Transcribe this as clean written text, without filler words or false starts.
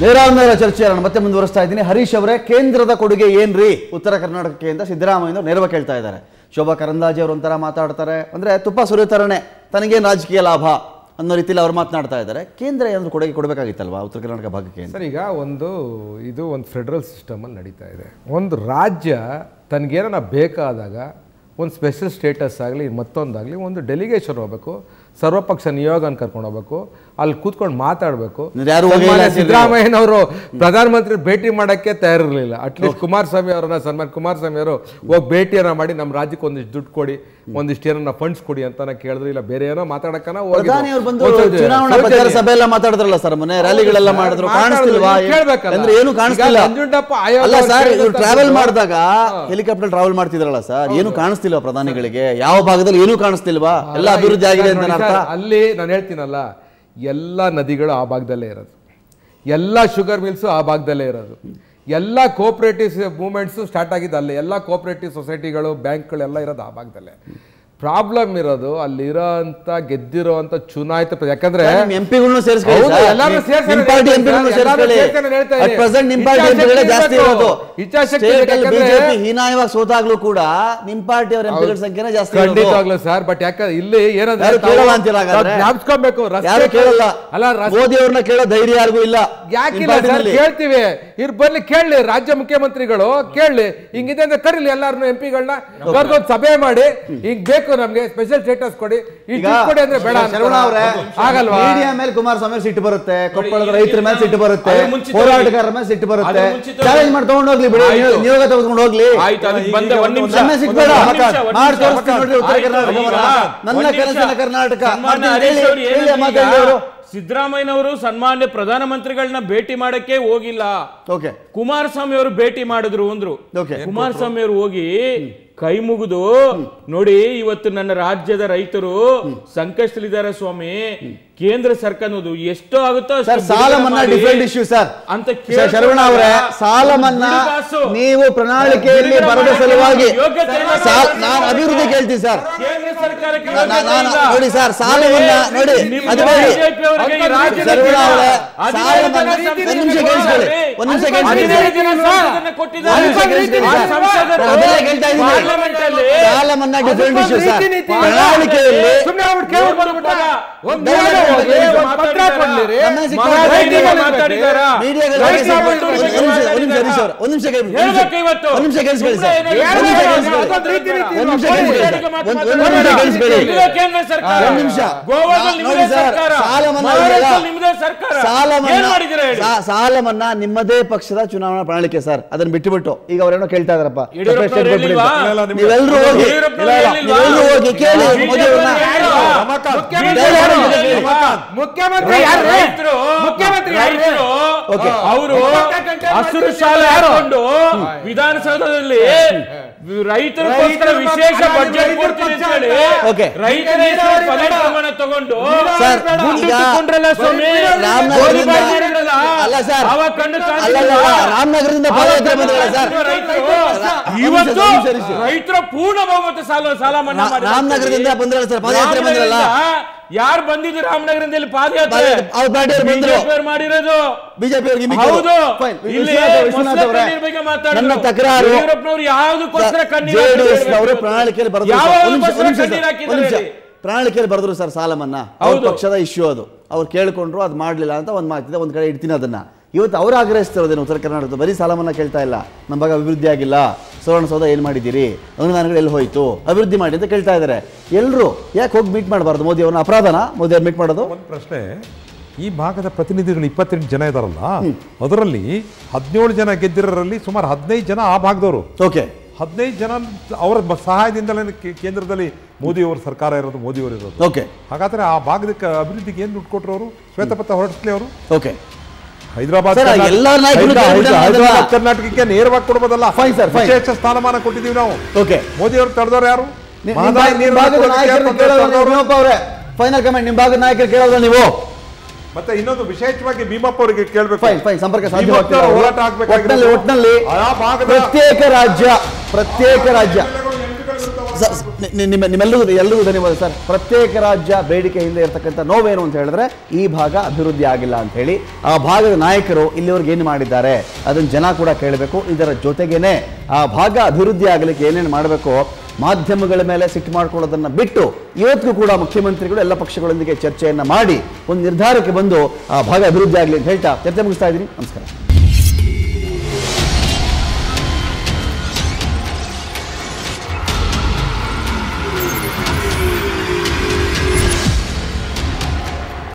ನೇರ ಚರ್ಚೆಯನ್ನು ಮತ್ತೆ ಮುಂದುವರಿಸ್ತಾ ಇದ್ದೀನಿ. ಹರೀಶ್ ಅವರೇ, ಕೇಂದ್ರದ ಕೊಡುಗೆ ಏನ್ರಿ ಉತ್ತರ ಕರ್ನಾಟಕಕ್ಕೆ ಅಂತ ಸಿದ್ದರಾಮಯ್ಯ ನೇರವಾಗಿ ಕೇಳ್ತಾ ಇದ್ದಾರೆ. ಶೋಭಾ ಕರಂದ್ಲಾಜೆ ಅವರು ಒಂಥರ ಮಾತಾಡ್ತಾರೆ, ಅಂದರೆ ತುಪ್ಪ ಸುರಿಯುತ್ತಾರನೆ ತನಗೇನು ರಾಜಕೀಯ ಲಾಭ ಅನ್ನೋ ರೀತಿಯಲ್ಲಿ ಅವ್ರು ಮಾತನಾಡ್ತಾ ಇದ್ದಾರೆ. ಕೇಂದ್ರ ಏನಾದರೂ ಕೊಡುಗೆ ಕೊಡಬೇಕಾಗಿತ್ತಲ್ವಾ ಉತ್ತರ ಕರ್ನಾಟಕ ಭಾಗಕ್ಕೆ? ಸರ್, ಈಗ ಇದು ಒಂದು ಫೆಡರಲ್ ಸಿಸ್ಟಮಲ್ಲಿ ನಡೀತಾ ಇದೆ. ಒಂದು ರಾಜ್ಯ ತನಗೇನ ಬೇಕಾದಾಗ ಒಂದು ಸ್ಪೆಷಲ್ ಸ್ಟೇಟಸ್ ಆಗಲಿ ಮತ್ತೊಂದಾಗಲಿ ಒಂದು ಡೆಲಿಗೇಷನ್ ಹೋಗಬೇಕು, ಸರ್ವಪಕ್ಷ ನಿಯೋಗನ ಕರ್ಕೊಂಡು ಹೋಗ್ಬೇಕು, ಅಲ್ಲಿ ಕೂತ್ಕೊಂಡು ಮಾತಾಡಬೇಕು. ಸಿದ್ದರಾಮಯ್ಯನವರು ಪ್ರಧಾನಮಂತ್ರಿ ಭೇಟಿ ಮಾಡೋಕ್ಕೆ ತಯಾರಿರಲಿಲ್ಲ. ಅಟ್ಲೀಸ್ಟ್ ಕುಮಾರಸ್ವಾಮಿ ಅವರನ್ನ ಸನ್ಮಾನ್ ಕುಮಾರಸ್ವಾಮಿ ಅವರು ಹೋಗಿ ಭೇಟಿಯನ್ನ ಮಾಡಿ ನಮ್ಮ ರಾಜ್ಯಕ್ಕೆ ಒಂದಿಷ್ಟು ದುಡ್ಡು ಕೊಡಿ, ಒಂದಿಷ್ಟು ಏನನ್ನ ಫಂಡ್ಸ್ ಕೊಡಿ ಅಂತ ಕೇಳಿದ್ರು. ಇಲ್ಲ ಬೇರೆ ಏನೋ ಮಾತಾಡಕ್ಕನ ಮಾತಾಡಿದ್ರಲ್ಲ ಸರ್, ಮೊನ್ನೆ ರ್ಯಾಲಿಗಳೆಲ್ಲ ಮಾಡಿದ್ರು, ಏನು ಕಾಣಿಸ್ತಿಲ್ಲ. ಟ್ರಾವೆಲ್ ಮಾಡಿದಾಗ ಹೆಲಿಕಾಪ್ಟರ್ ಟ್ರಾವೆಲ್ ಮಾಡ್ತಿದ್ರಲ್ಲ ಸರ್, ಏನು ಕಾಣಿಸ್ತಿಲ್ವಾ ಪ್ರಧಾನಿಗಳಿಗೆ? ಯಾವ ಭಾಗದಲ್ಲಿ ಏನು ಕಾಣಿಸ್ತಿಲ್ವಾ? ಎಲ್ಲ ಅಭಿವೃದ್ಧಿ ಆಗಿದೆ ಅಂತ ಅಲ್ಲಿ ನಾನು ಹೇಳ್ತೀನಲ್ಲ, ಎಲ್ಲ ನದಿಗಳು ಆ ಭಾಗದಲ್ಲೇ ಇರೋದು, ಎಲ್ಲ ಶುಗರ್ ಮಿಲ್ಸು ಆ ಭಾಗದಲ್ಲೇ ಇರೋದು, ಎಲ್ಲ ಕೋಆಪರೇಟಿವ್ ಮೂವ್ಮೆಂಟ್ಸು ಸ್ಟಾರ್ಟ್ ಆಗಿದ್ದು ಅಲ್ಲೇ, ಎಲ್ಲ ಕೋಆಪರೇಟಿವ್ ಸೊಸೈಟಿಗಳು ಬ್ಯಾಂಕ್ಗಳೆಲ್ಲ ಇರೋದು ಆ ಭಾಗದಲ್ಲೇ. ಪ್ರಾಬ್ಲಮ್ ಇರೋದು ಅಲ್ಲಿರೋ ಅಂತ ಗೆದ್ದಿರೋ ಅಂತ ಚುನಾಯಿತ, ಯಾಕಂದ್ರೆ ಹೀನಾಯವಾಗಿ ಸೋತಾಗ್ಲೂ ಕೂಡ ನಿಮ್ ಪಾರ್ಟಿ ಅವರ ಎಂಪಿಗಳ ಸಂಖ್ಯೆನೇ ಜಾಸ್ತಿ. ಖಂಡಿತವಾಗ್ಲೂ ಸರ್, ಬಟ್ ಯಾಕಂದ್ರೆ ಇಲ್ಲಿ ಏನಂದ್ರೆ ಜ್ಞಾಪಿಸ್ಕೋಬೇಕು, ಮೋದಿ ಅವ್ರನ್ನ ಕೇಳೋ ಧೈರ್ಯ ಯಾರಿಗೂ ಇಲ್ಲ. ಯಾಕಿಲ್ಲ ಕೇಳ್ತೀವಿ, ಇವ್ರು ಬರ್ಲಿ ಕೇಳಲಿ, ರಾಜ್ಯ ಮುಖ್ಯಮಂತ್ರಿಗಳು ಕೇಳಲಿ, ಹಿಂಗಿದೆ ಅಂದ್ರೆ ಕರೀಲಿ ಎಲ್ಲಾರನ್ನು ಎಂಪಿಗಳನ್ನ, ಬರ್ದೊಂದು ಸಭೆ ಮಾಡಿ ಹಿಂಗ್ ಬೇಕು ನಮ್ಗೆ ಸ್ಪೆಷಲ್ ಸ್ಟೇಟಸ್ ಕೊಡಿ, ಕೊಡಿ ಅಂದ್ರೆ ಬೇಡ ಆಗಲ್ವಾ? ಮೀಡಿಯಾ ಮೇಲೆ ಕುಮಾರಸ್ವಾಮಿ ಸಿಟ್ಟು ಬರುತ್ತೆ, ಕೊಪ್ಪಳದ ರೈತರ ಮೇಲೆ ಸಿಟ್ಟು ಬರುತ್ತೆ, ಹೋರಾಟಗಾರರ ಮೇಲೆ ಸಿಟ್ಟು ಬರುತ್ತೆ. ಚಾಲೆಂಜ್ ಮಾಡಿ ತಗೊಂಡು ಹೋಗ್ಲಿ ಬಿಡಿ, ನಿಯೋಗ ತಗೊಂಡು ಹೋಗ್ಲಿ, ನನ್ನ ಕನಸಿನ ಕರ್ನಾಟಕ. ಸಿದ್ದರಾಮಯ್ಯನವರು ಸನ್ಮಾನ್ಯ ಪ್ರಧಾನಮಂತ್ರಿಗಳನ್ನ ಭೇಟಿ ಮಾಡಕ್ಕೆ ಹೋಗಿಲ್ಲ. ಕುಮಾರಸ್ವಾಮಿ ಅವರು ಭೇಟಿ ಮಾಡಿದ್ರು ಅಂದ್ರು. ಕುಮಾರಸ್ವಾಮಿ ಅವರು ಹೋಗಿ ಕೈ ಮುಗಿದು ನೋಡಿ, ಇವತ್ತು ನನ್ನ ರಾಜ್ಯದ ರೈತರು ಸಂಕಷ್ಟದಲ್ಲಿದ್ದಾರೆ ಸ್ವಾಮಿ, ಕೇಂದ್ರ ಸರ್ಕಾರ ಎಷ್ಟೋ ಆಗುತ್ತೋ ಸಾಲ ಮನ್ನಾ ಡಿಫರೆಂಟ್ ಇಶ್ಯೂ ಸರ್ ಅಂತ ಶರವಣ ಅವರೇ. ಸಾಲ ಮನ್ನಾ ನೀವು ಪ್ರಣಾಳಿಕೆಯಲ್ಲಿ ಬರದ ಸಲುವಾಗಿ ನಾನು ಅಭಿವೃದ್ಧಿ ಕೇಳ್ತೀನಿ ಸರ್. ಕೇಂದ್ರ ಸರ್ಕಾರಕ್ಕೆ ನೋಡಿ ಸರ್, ಸಾಲ ಮನ್ನಾ ನೋಡಿ, ಅದು ಶರವಣ ಅವರೇ, ಸಾಲ ಮನ್ನಾ ಒಂದು ನಿಮಿಷ ಕೇಳಿಸ್ಕೊಳ್ಳಿ, ಒಂದು ನಿಮಿಷ ಕೇಳಿಸ್ಕೊಳ್ಳಿ, ಸಾಲ ಮನ್ನಾ ಡಿಫರೆಂಟ್ ಇಶ್ಯೂ ಸರ್. ಪ್ರಣಾಳಿಕೆಯಲ್ಲಿ ಸಾಲ ಮನ್ನಾ ನಿಮ್ಮದೇ ಪಕ್ಷದ ಚುನಾವಣಾ ಪ್ರಣಾಳಿಕೆ ಸರ್, ಅದನ್ನ ಬಿಟ್ಟುಬಿಟ್ಟು ಈಗ ಅವರೇನೋ ಕೇಳ್ತಾ ಇದಾರಪ್ಪ, ನೀವೆಲ್ಲರೂ ಹೋಗಿ ಕೇಳಿ. ಮುಖ್ಯಮಂತ್ರಿ ಅವರು ಹಸಿರು ಶಾಲೆ ಹಾಕೊಂಡು ವಿಧಾನಸೌಧದಲ್ಲಿ ರೈತರಿಗೋಸ್ಕರ ವಿಶೇಷ ಬಜೆಟ್ ಕೊಡ್ತೀನಿ ಅಂತ ಹೇಳಿ ರೈತರ ಪ್ರಮಾಣ ತಗೊಂಡು ಮುಂದಿಟ್ಟುಕೊಂಡ್ರಲ್ಲ ಸ್ವಾಮಿ. ರಾಮನಗರದಿಂದ ಇವತ್ತು ರೈತರ ಪೂರ್ಣ ಬಹುಮತ ಸಾಲ ಮನ್ನಾ ಮಾಡಿ ರಾಮನಗರದಿಂದ ಬಂದ್ರಲ್ಲ ಸರ್, ಪಾದಯಾತ್ರೆ ಬಂದ್ರಲ್ಲ. ಯಾರು ಬಂದಿದ್ರು ರಾಮನಗರದಲ್ಲಿ ಪಾದಯಾತ್ರೆ? ಮಾಡಿರೋದು ಬಿಜೆಪಿ. ನನ್ನ ತಕರಾರು ಯಾವುದಕ್ಕೋಸ್ಕರ ಪ್ರಣಾಳಿಕೆಯಲ್ಲಿ ಬರೆದ್ರು ಸರ್ ಸಾಲ ಮನ್ನಾ, ಅವ್ರ ಪಕ್ಷದ ಇಶ್ಯೂ ಅದು. ಅವ್ರು ಕೇಳ್ಕೊಂಡ್ರು, ಅದು ಮಾಡ್ಲಿಲ್ಲ ಅಂತ ಒಂದ್ ಮಾತಿದೆ, ಒಂದ್ ಕಡೆ ಇಡ್ತೀನಿ ಅದನ್ನ. ಇವತ್ತು ಅವ್ರು ಆಗ್ರಹಿಸ್ತಿರೋದೇನು ಉತ್ತರ ಕರ್ನಾಟಕದ ಬರೀ ಸಾಲ ಮನ್ನಾ ಕೇಳ್ತಾ ಇಲ್ಲ, ನಮ್ಮ ಭಾಗ ಅಭಿವೃದ್ಧಿ ಆಗಿಲ್ಲ, ಸುವರ್ಣಸೌಧ ಏನು ಮಾಡಿದ್ದೀರಿ, ಅನುದಾನಗಳು ಎಲ್ಲಿ ಹೋಯ್ತು, ಅಭಿವೃದ್ಧಿ ಮಾಡಿ ಅಂತ ಕೇಳ್ತಾ ಇದ್ದಾರೆ. ಎಲ್ಲರೂ ಯಾಕೆ ಹೋಗಿ ಮೀಟ್ ಮಾಡಬಾರ್ದು ಮೋದಿ ಅವ್ರನ್ನ? ಅಪರಾಧನ ಮೋದಿ ಅವ್ರು ಮೀಟ್ ಮಾಡೋದು? ಒಂದು ಪ್ರಶ್ನೆ, ಈ ಭಾಗದ ಪ್ರತಿನಿಧಿಗಳು 28 ಜನ ಇದಾರಲ್ಲ, ಅದರಲ್ಲಿ 17 ಜನ ಗೆದ್ದಿರೋರಲ್ಲಿ ಸುಮಾರು 15 ಜನ ಆ ಭಾಗದವರು. 15 ಜನ ಅವರ ಸಹಾಯದಿಂದಲೇ ಕೇಂದ್ರದಲ್ಲಿ ಮೋದಿ ಅವರ ಸರ್ಕಾರ ಇರೋದು, ಮೋದಿ ಅವರು ಇರೋದು. ಹಾಗಾದ್ರೆ ಆ ಭಾಗದ ಅಭಿವೃದ್ಧಿಗೆ ಏನು ದುಡ್ಡು ಕೊಟ್ಟರು ಅವರು? ಶ್ವೇತಪತ್ರ ಹೊರಡಿಸ್ಲಿ ಅವರು. ಹೈದರಾಬಾದ್ ಕರ್ನಾಟಕಕ್ಕೆ ನೇರವಾಗಿ ಕೊಡಬಹುದಲ್ಲ, ವಿಶೇಷ ಸ್ಥಾನಮಾನ ಕೊಟ್ಟಿದ್ದೀವಿ ನಾವು. ಮೋದಿ ಅವರು ತಡೆದವ್ರು ಯಾರು? ಫೈನಲ್ ಕಮೆಂಟ್, ನಿಮ್ಮ ಭಾಗದ ನಾಯಕರು ಕೇಳೋದ್ರ ನೀವು? ಮತ್ತೆ ಇನ್ನೊಂದು ವಿಶೇಷವಾಗಿ ಭೀಮಪ್ಪ ಅವರಿಗೆ ಕೇಳಬೇಕು, ಸಂಪರ್ಕ ಹೋರಾಟ ಆಗ್ಬೇಕಾಗಿದೆ. ಒಟ್ಟಿನಲ್ಲಿ ಪ್ರತ್ಯೇಕ ರಾಜ್ಯ ಎಲ್ಲರಿಗೂ ಧನ್ಯವಾದ ಸರ್. ಪ್ರತ್ಯೇಕ ರಾಜ್ಯ ಬೇಡಿಕೆ ಹಿಂದೆ ಇರತಕ್ಕಂಥ ನೋವೇನು ಅಂತ ಹೇಳಿದ್ರೆ ಈ ಭಾಗ ಅಭಿವೃದ್ಧಿ ಆಗಿಲ್ಲ ಅಂತ ಹೇಳಿ ಆ ಭಾಗದ ನಾಯಕರು ಇಲ್ಲಿವರೆಗೆ ಏನು ಮಾಡಿದ್ದಾರೆ ಅದನ್ನು ಜನ ಕೂಡ ಕೇಳಬೇಕು. ಇದರ ಜೊತೆಗೇನೆ ಆ ಭಾಗ ಅಭಿವೃದ್ಧಿ ಆಗಲಿಕ್ಕೆ ಏನೇನು ಮಾಡಬೇಕು, ಮಾಧ್ಯಮಗಳ ಮೇಲೆ ಸಿಟ್ಟು ಮಾಡ್ಕೊಳ್ಳೋದನ್ನ ಬಿಟ್ಟು ಇವತ್ತಿಗೂ ಕೂಡ ಮುಖ್ಯಮಂತ್ರಿಗಳು ಎಲ್ಲ ಪಕ್ಷಗಳೊಂದಿಗೆ ಚರ್ಚೆಯನ್ನ ಮಾಡಿ ಒಂದು ನಿರ್ಧಾರಕ್ಕೆ ಬಂದು ಆ ಭಾಗ ಅಭಿವೃದ್ಧಿ ಆಗಲಿ ಅಂತ ಹೇಳ್ತಾ ಚರ್ಚೆ ಮುಗಿಸ್ತಾ ಇದ್ದೀನಿ. ನಮಸ್ಕಾರ.